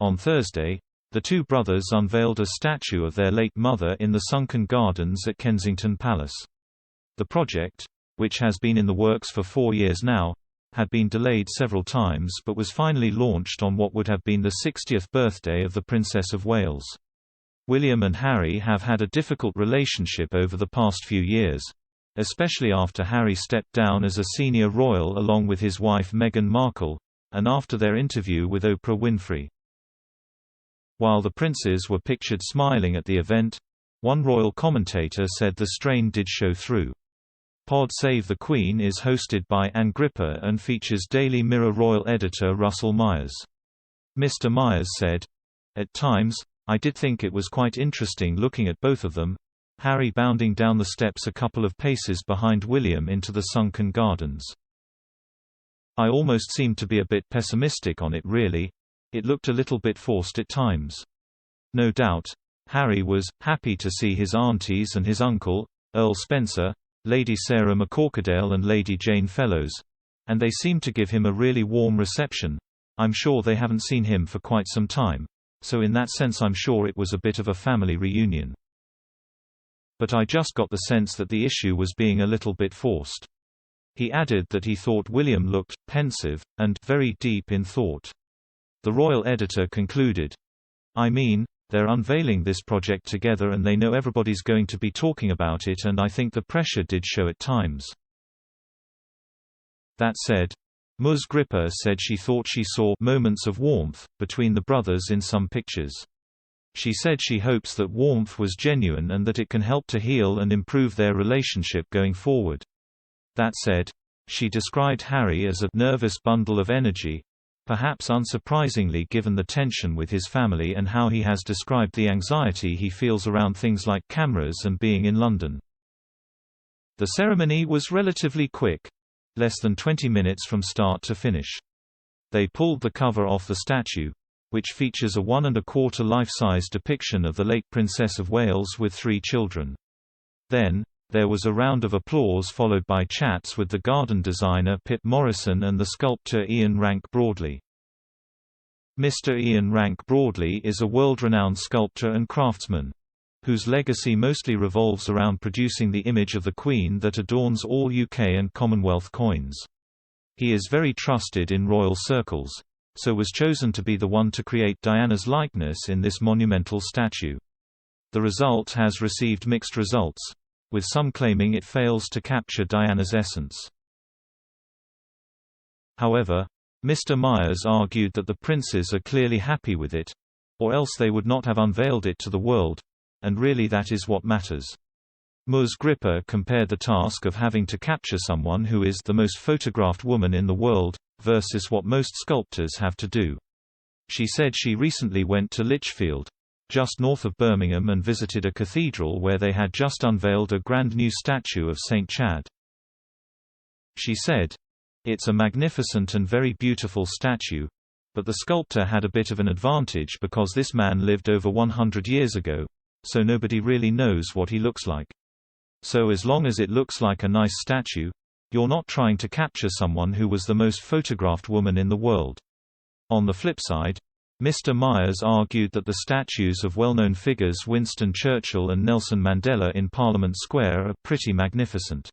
On Thursday, the two brothers unveiled a statue of their late mother in the Sunken Gardens at Kensington Palace. The project, which has been in the works for 4 years now, had been delayed several times but was finally launched on what would have been the 60th birthday of the Princess of Wales. William and Harry have had a difficult relationship over the past few years, especially after Harry stepped down as a senior royal along with his wife Meghan Markle, and after their interview with Oprah Winfrey. While the princes were pictured smiling at the event, one royal commentator said the strain did show through. Pod Save the Queen is hosted by Ann Gripper and features Daily Mirror royal editor Russell Myers. Mr. Myers said, "At times, I did think it was quite interesting looking at both of them, Harry bounding down the steps a couple of paces behind William into the Sunken Gardens. I almost seemed to be a bit pessimistic on it really. It looked a little bit forced at times. No doubt, Harry was happy to see his aunties and his uncle, Earl Spencer, Lady Sarah McCorquodale and Lady Jane Fellows, and they seemed to give him a really warm reception. I'm sure they haven't seen him for quite some time, so in that sense I'm sure it was a bit of a family reunion. But I just got the sense that the issue was being a little bit forced." He added that he thought William looked pensive and very deep in thought. The royal editor concluded, "I mean, they're unveiling this project together and they know everybody's going to be talking about it, and I think the pressure did show at times." That said, Ms. Gripper said she thought she saw moments of warmth between the brothers in some pictures. She said she hopes that warmth was genuine and that it can help to heal and improve their relationship going forward. That said, she described Harry as a nervous bundle of energy, perhaps unsurprisingly given the tension with his family and how he has described the anxiety he feels around things like cameras and being in London. The ceremony was relatively quick, less than 20 minutes from start to finish. They pulled the cover off the statue, which features a 1¼ life-size depiction of the late Princess of Wales with 3 children. Then, there was a round of applause followed by chats with the garden designer Pitt Morrison and the sculptor Ian Rank Broadley. Mr. Ian Rank Broadley is a world-renowned sculptor and craftsman, whose legacy mostly revolves around producing the image of the Queen that adorns all UK and Commonwealth coins. He is very trusted in royal circles, so was chosen to be the one to create Diana's likeness in this monumental statue. The result has received mixed results, with some claiming it fails to capture Diana's essence. However, Mr. Myers argued that the princes are clearly happy with it, or else they would not have unveiled it to the world, and really that is what matters. Ms. Gripper compared the task of having to capture someone who is the most photographed woman in the world, versus what most sculptors have to do. She said she recently went to Lichfield, just north of Birmingham, and visited a cathedral where they had just unveiled a grand new statue of St. Chad. She said, "It's a magnificent and very beautiful statue, but the sculptor had a bit of an advantage because this man lived over 100 years ago, so nobody really knows what he looks like. So as long as it looks like a nice statue, you're not trying to capture someone who was the most photographed woman in the world." On the flip side, Mr. Myers argued that the statues of well-known figures Winston Churchill and Nelson Mandela in Parliament Square are pretty magnificent.